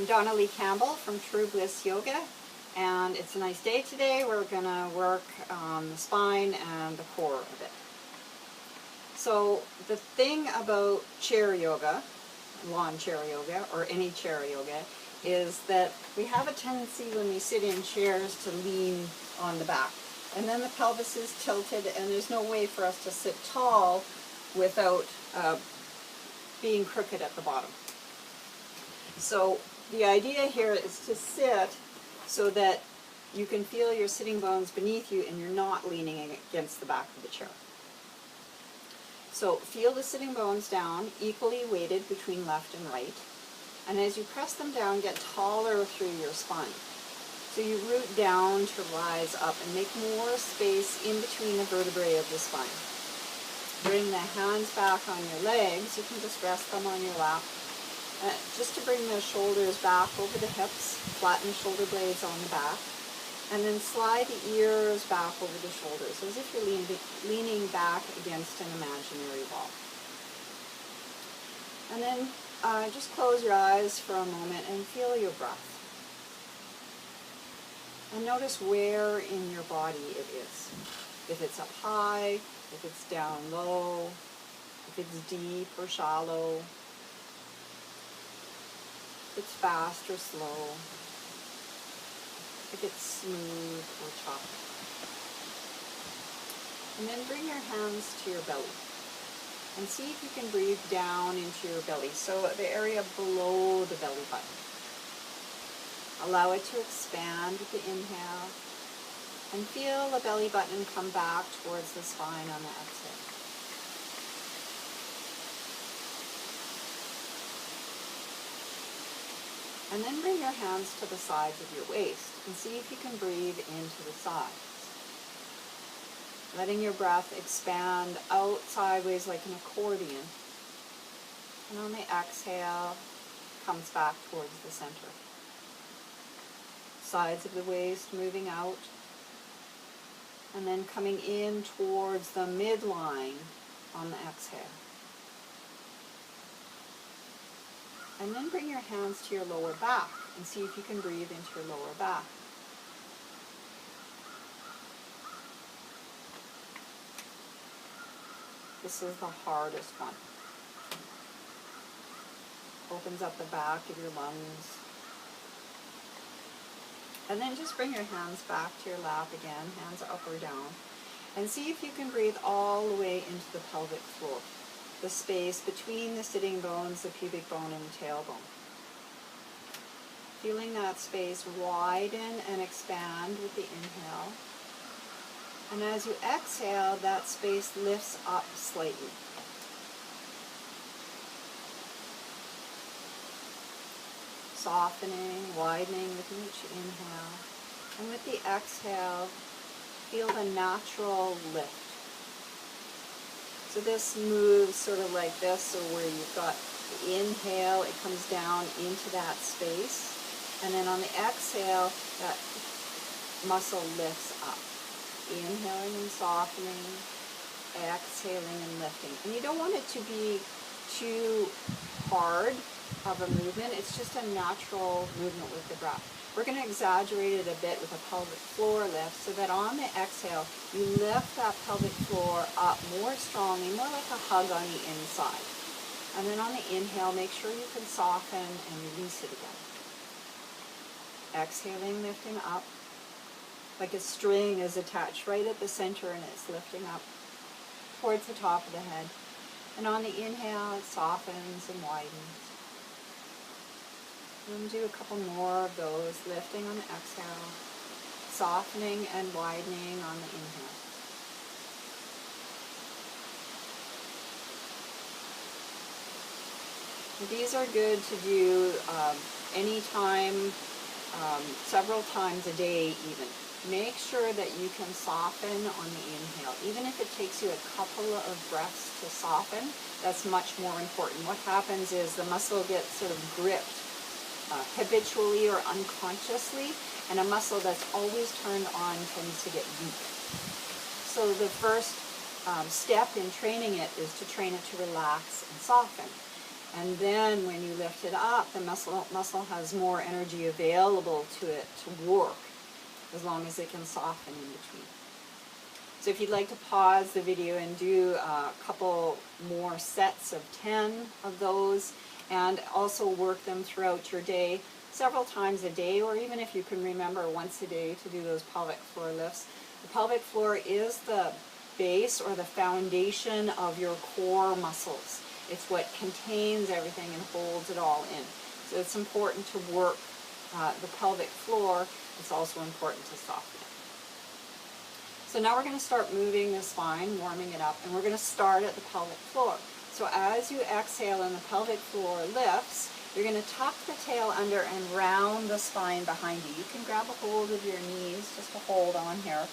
I'm Donna Lee Campbell from True Bliss Yoga, and it's a nice day today. We're going to work on the spine and the core a bit. So the thing about chair yoga, lawn chair yoga, or any chair yoga, is that we have a tendency when we sit in chairs to lean on the back. And then the pelvis is tilted, and there's no way for us to sit tall without being crooked at the bottom. So the idea here is to sit so that you can feel your sitting bones beneath you and you're not leaning against the back of the chair. So feel the sitting bones down, equally weighted between left and right. And as you press them down, get taller through your spine. So you root down to rise up and make more space in between the vertebrae of the spine. Bring the hands back on your legs. You can just rest them on your lap. Just to bring the shoulders back over the hips, flatten the shoulder blades on the back, and then slide the ears back over the shoulders as if you're leaning back against an imaginary wall. And then just close your eyes for a moment and feel your breath. And notice where in your body it is. If it's up high, if it's down low, if it's deep or shallow, if it's fast or slow, if it's smooth or choppy. And then bring your hands to your belly and see if you can breathe down into your belly, so the area below the belly button. Allow it to expand with the inhale, and feel the belly button come back towards the spine on the exhale. And then bring your hands to the sides of your waist and see if you can breathe into the sides. Letting your breath expand out sideways like an accordion. And on the exhale, comes back towards the center. Sides of the waist moving out. And then coming in towards the midline on the exhale. And then bring your hands to your lower back and see if you can breathe into your lower back. This is the hardest one. Opens up the back of your lungs. And then just bring your hands back to your lap again, hands up or down, and see if you can breathe all the way into the pelvic floor. The space between the sitting bones, the pubic bone, and the tailbone. Feeling that space widen and expand with the inhale. And as you exhale, that space lifts up slightly. Softening, widening with each inhale. And with the exhale, feel the natural lift. So this moves sort of like this, so where you've got the inhale, it comes down into that space. And then on the exhale, that muscle lifts up. Inhaling and softening, exhaling and lifting. And you don't want it to be too hard of a movement. It's just a natural movement with the breath. We're going to exaggerate it a bit with a pelvic floor lift so that on the exhale, you lift that pelvic floor up more strongly, more like a hug on the inside. And then on the inhale, make sure you can soften and release it again. Exhaling, lifting up, like a string is attached right at the center and it's lifting up towards the top of the head. And on the inhale, it softens and widens. And do a couple more of those, lifting on the exhale, softening and widening on the inhale. These are good to do anytime, several times a day even. Make sure that you can soften on the inhale. Even if it takes you a couple of breaths to soften, that's much more important. What happens is the muscle gets sort of gripped habitually or unconsciously, and a muscle that's always turned on tends to get weak. So the first step in training it is to train it to relax and soften. And then when you lift it up, the muscle has more energy available to it to work, as long as it can soften in between. So if you'd like to pause the video and do a couple more sets of 10 of those, and also work them throughout your day, several times a day, or even if you can remember once a day to do those pelvic floor lifts. The pelvic floor is the base or the foundation of your core muscles. It's what contains everything and holds it all in. So it's important to work the pelvic floor. It's also important to soften it. So now we're going to start moving the spine, warming it up, and we're going to start at the pelvic floor. So as you exhale and the pelvic floor lifts, you're going to tuck the tail under and round the spine behind you. You can grab a hold of your knees just to hold on here.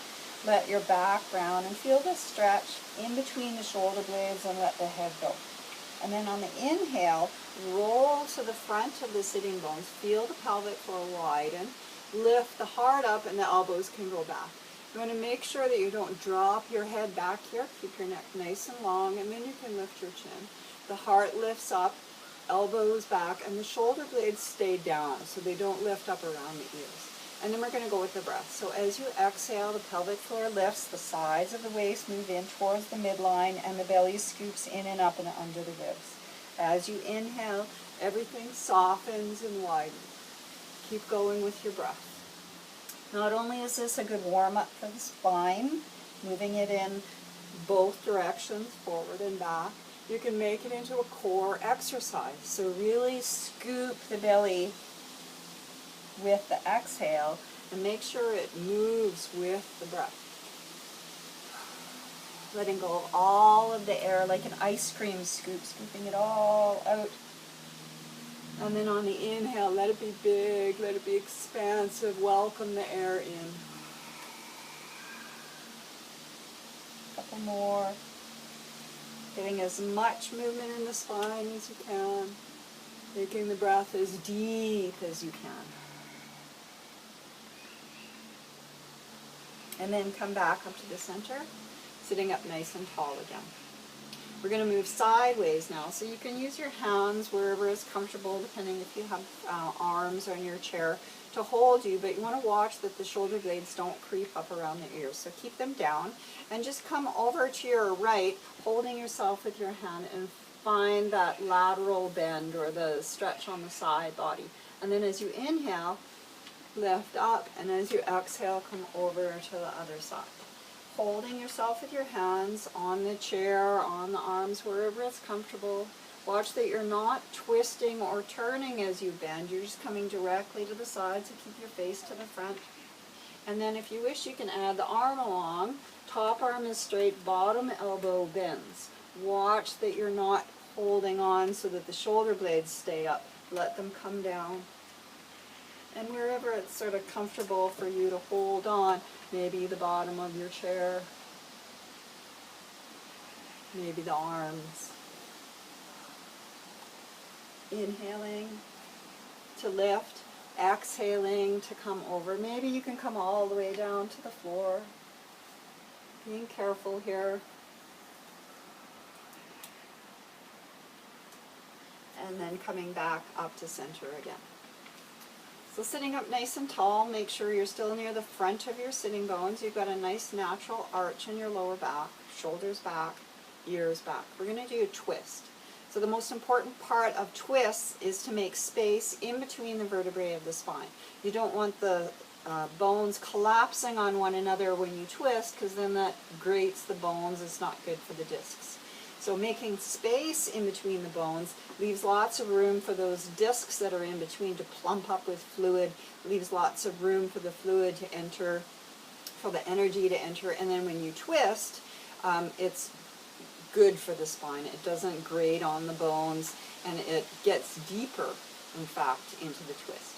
Let your back round and feel the stretch in between the shoulder blades and let the head go. And then on the inhale, roll to the front of the sitting bones. Feel the pelvic floor widen. Lift the heart up and the elbows can go back. You want to make sure that you don't drop your head back here. Keep your neck nice and long, and then you can lift your chin. The heart lifts up, elbows back, and the shoulder blades stay down so they don't lift up around the ears. And then we're going to go with the breath. So as you exhale, the pelvic floor lifts, the sides of the waist move in towards the midline, and the belly scoops in and up and under the ribs. As you inhale, everything softens and widens. Keep going with your breath. Not only is this a good warm-up for the spine, moving it in both directions, forward and back, you can make it into a core exercise. So really scoop the belly with the exhale and make sure it moves with the breath. Letting go of all of the air like an ice cream scoop, scooping it all out. And then on the inhale, let it be big, let it be expansive, welcome the air in. Couple more. Getting as much movement in the spine as you can. Making the breath as deep as you can. And then come back up to the center, sitting up nice and tall again. We're going to move sideways now, so you can use your hands wherever is comfortable, depending if you have arms on your chair to hold you, but you want to watch that the shoulder blades don't creep up around the ears. So keep them down, and just come over to your right, holding yourself with your hand, and find that lateral bend or the stretch on the side body. And then as you inhale, lift up, and as you exhale, come over to the other side. Holding yourself with your hands on the chair, on the arms, wherever it's comfortable. Watch that you're not twisting or turning as you bend. You're just coming directly to the sides, so keep your face to the front. And then if you wish, you can add the arm along. Top arm is straight, bottom elbow bends. Watch that you're not holding on so that the shoulder blades stay up. Let them come down. And wherever it's sort of comfortable for you to hold on, maybe the bottom of your chair, maybe the arms. Inhaling to lift, exhaling to come over. Maybe you can come all the way down to the floor. Being careful here. And then coming back up to center again. So sitting up nice and tall, make sure you're still near the front of your sitting bones. You've got a nice natural arch in your lower back, shoulders back, ears back. We're going to do a twist. So the most important part of twists is to make space in between the vertebrae of the spine. You don't want the bones collapsing on one another when you twist, because then that grates the bones. It's not good for the discs. So making space in between the bones leaves lots of room for those discs that are in between to plump up with fluid, leaves lots of room for the fluid to enter, for the energy to enter, and then when you twist, it's good for the spine. It doesn't grate on the bones, and it gets deeper, in fact, into the twist.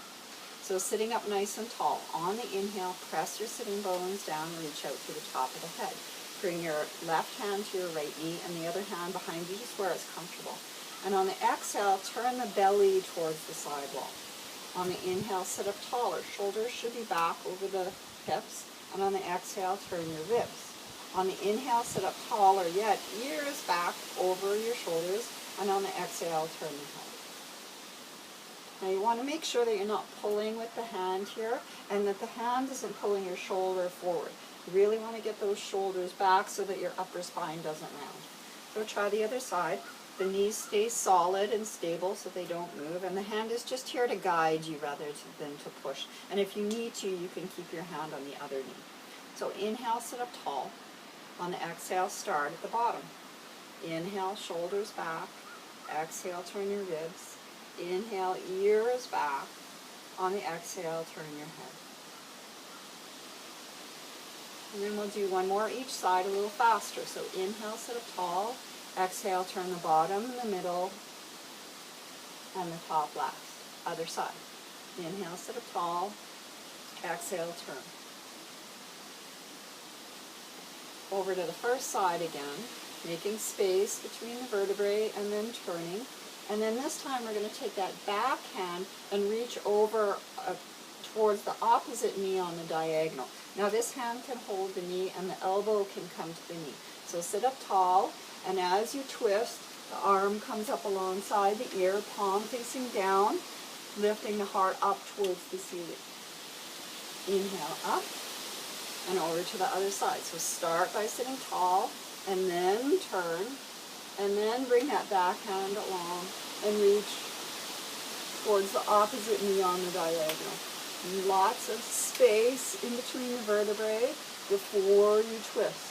So sitting up nice and tall. On the inhale, press your sitting bones down, reach out to the top of the head. Bring your left hand to your right knee and the other hand behind you, just where it's comfortable. And on the exhale, turn the belly towards the side wall. On the inhale, sit up taller. Shoulders should be back over the hips. And on the exhale, turn your ribs. On the inhale, sit up taller yet, ears back over your shoulders, and on the exhale, turn the head. Now you want to make sure that you're not pulling with the hand here, and that the hand isn't pulling your shoulder forward. You really want to get those shoulders back so that your upper spine doesn't round. So try the other side. The knees stay solid and stable so they don't move, and the hand is just here to guide you rather than to push. And if you need to, you can keep your hand on the other knee. So inhale, sit up tall. On the exhale, start at the bottom. Inhale, shoulders back. Exhale, turn your ribs. Inhale, ears back. On the exhale, turn your head. And then we'll do one more each side a little faster. So inhale, sit up tall. Exhale, turn the bottom, the middle, and the top last. Other side. Inhale, sit up tall. Exhale, turn. Over to the first side again, making space between the vertebrae and then turning. And then this time we're going to take that back hand and reach over towards the opposite knee on the diagonal. Now this hand can hold the knee and the elbow can come to the knee. So sit up tall, and as you twist, the arm comes up alongside the ear, palm facing down, lifting the heart up towards the ceiling. Inhale up and over to the other side. So start by sitting tall and then turn, and then bring that back hand along and reach towards the opposite knee on the diagonal. Lots of space in between the vertebrae before you twist.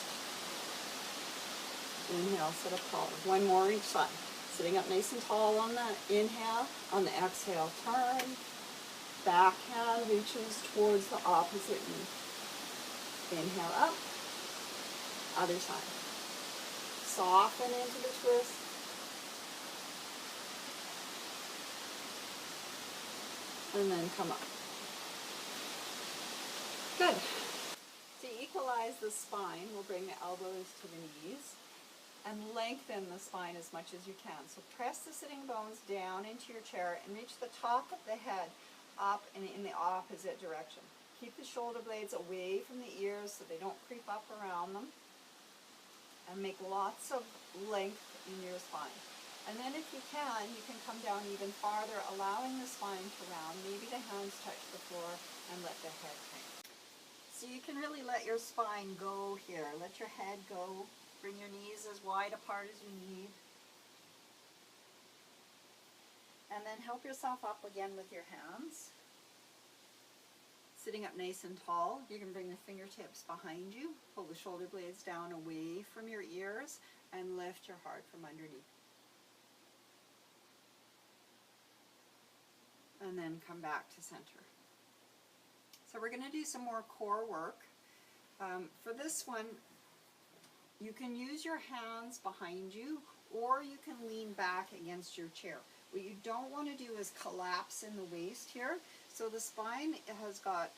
Inhale, sit up tall. One more each side. Sitting up nice and tall on the inhale. On the exhale, turn. Back hand reaches towards the opposite knee. Inhale up. Other side. Soften into the twist. And then come up. Good. To equalize the spine, we'll bring the elbows to the knees and lengthen the spine as much as you can. So press the sitting bones down into your chair and reach the top of the head up and in the opposite direction. Keep the shoulder blades away from the ears so they don't creep up around them. And make lots of length in your spine. And then if you can come down even farther, allowing the spine to round. Maybe the hands touch the floor and let the head hang. So you can really let your spine go here. Let your head go. Bring your knees as wide apart as you need. And then help yourself up again with your hands. Sitting up nice and tall, you can bring the fingertips behind you, pull the shoulder blades down away from your ears, and lift your heart from underneath. And then come back to center. So we're going to do some more core work. For this one, you can use your hands behind you, or you can lean back against your chair. What you don't want to do is collapse in the waist here. So the spine has got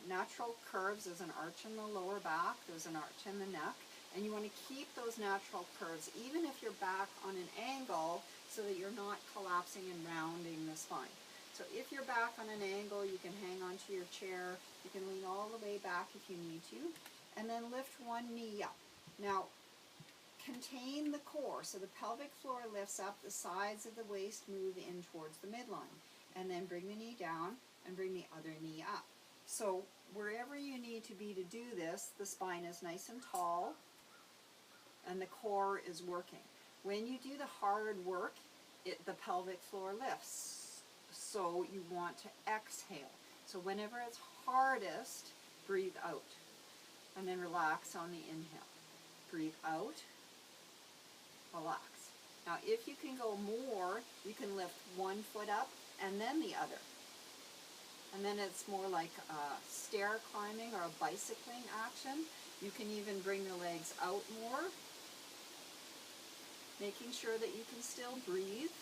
natural curves. There's an arch in the lower back, there's an arch in the neck, and you want to keep those natural curves even if you're back on an angle so that you're not collapsing and rounding the spine. So if you're back on an angle, you can hang onto your chair, you can lean all the way back if you need to, and then lift one knee up. Now, contain the core, so the pelvic floor lifts up, the sides of the waist move in towards the midline, and then bring the knee down and bring the other knee up. So wherever you need to be to do this, the spine is nice and tall and the core is working. When you do the hard work, the pelvic floor lifts. So you want to exhale. So whenever it's hardest, breathe out and then relax on the inhale. Breathe out. Relax. Now if you can go more, you can lift one foot up and then the other. And then it's more like a stair climbing or a bicycling action. You can even bring the legs out more, making sure that you can still breathe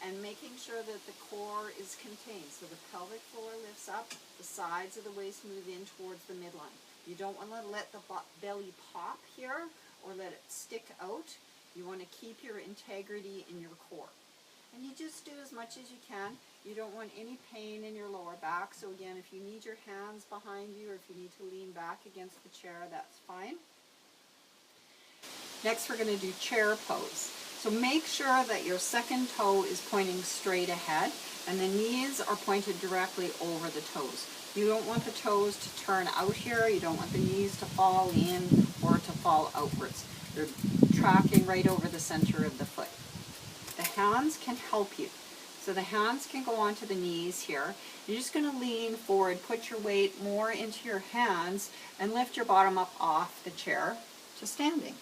and making sure that the core is contained. So the pelvic floor lifts up, the sides of the waist move in towards the midline. You don't want to let the belly pop here or let it stick out. You want to keep your integrity in your core. And you just do as much as you can. You don't want any pain in your lower back. So again, if you need your hands behind you or if you need to lean back against the chair, that's fine. Next we're going to do chair pose. So make sure that your second toe is pointing straight ahead and the knees are pointed directly over the toes. You don't want the toes to turn out here. You don't want the knees to fall in or to fall outwards. They're tracking right over the center of the foot. The hands can help you. So the hands can go onto the knees here. You're just going to lean forward, put your weight more into your hands, and lift your bottom up off the chair to standing.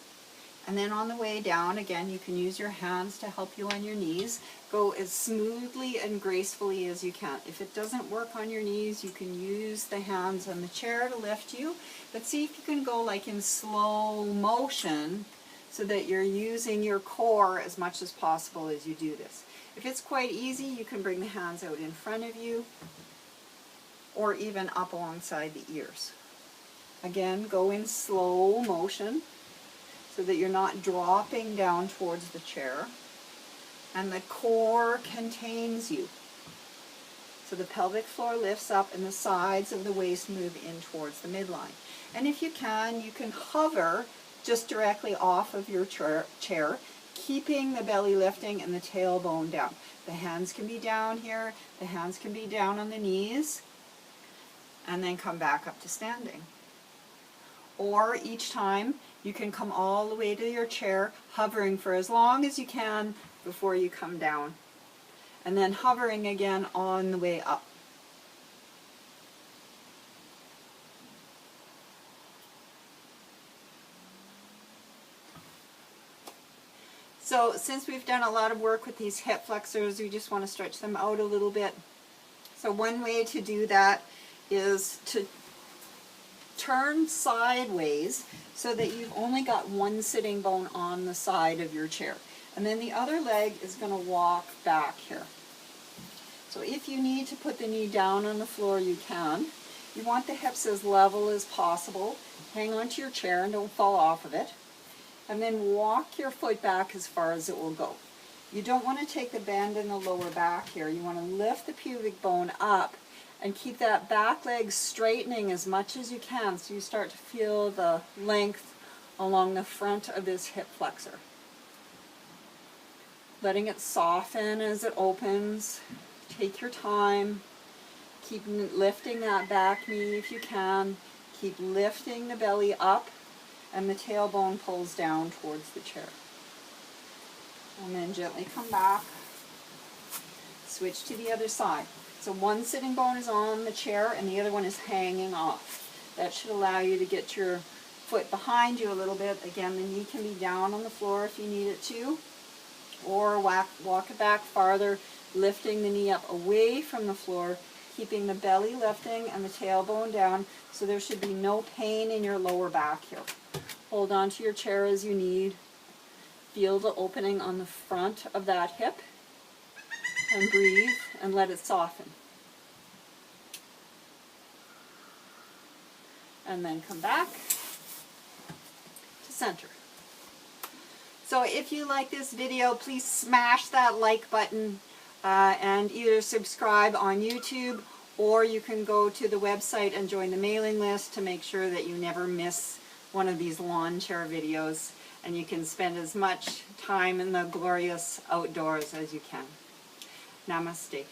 And then on the way down, again, you can use your hands to help you on your knees. Go as smoothly and gracefully as you can. If it doesn't work on your knees, you can use the hands on the chair to lift you. But see if you can go like in slow motion so that you're using your core as much as possible as you do this. If it's quite easy, you can bring the hands out in front of you or even up alongside the ears. Again, go in slow motion so that you're not dropping down towards the chair. And the core contains you. So the pelvic floor lifts up and the sides of the waist move in towards the midline. And if you can hover just directly off of your chair, keeping the belly lifting and the tailbone down. The hands can be down here, the hands can be down on the knees, and then come back up to standing. Or each time you can come all the way to your chair, hovering for as long as you can before you come down, and then hovering again on the way up. So since we've done a lot of work with these hip flexors, we just want to stretch them out a little bit. So one way to do that is to turn sideways so that you've only got one sitting bone on the side of your chair. And then the other leg is going to walk back here. So if you need to put the knee down on the floor, you can. You want the hips as level as possible. Hang on to your chair and don't fall off of it. And then walk your foot back as far as it will go. You don't want to take the bend in the lower back here. You want to lift the pubic bone up and keep that back leg straightening as much as you can so you start to feel the length along the front of this hip flexor. Letting it soften as it opens. Take your time. Keep lifting that back knee if you can. Keep lifting the belly up and the tailbone pulls down towards the chair. And then gently come back. Switch to the other side. So one sitting bone is on the chair and the other one is hanging off. That should allow you to get your foot behind you a little bit. Again, the knee can be down on the floor if you need it to. Or walk it back farther, lifting the knee up away from the floor, keeping the belly lifting and the tailbone down, so there should be no pain in your lower back here. Hold on to your chair as you need. Feel the opening on the front of that hip, and breathe and let it soften. And then come back to center. So if you like this video, please smash that like button and either subscribe on YouTube, or you can go to the website and join the mailing list to make sure that you never miss one of these lawn chair videos, and you can spend as much time in the glorious outdoors as you can. Namaste.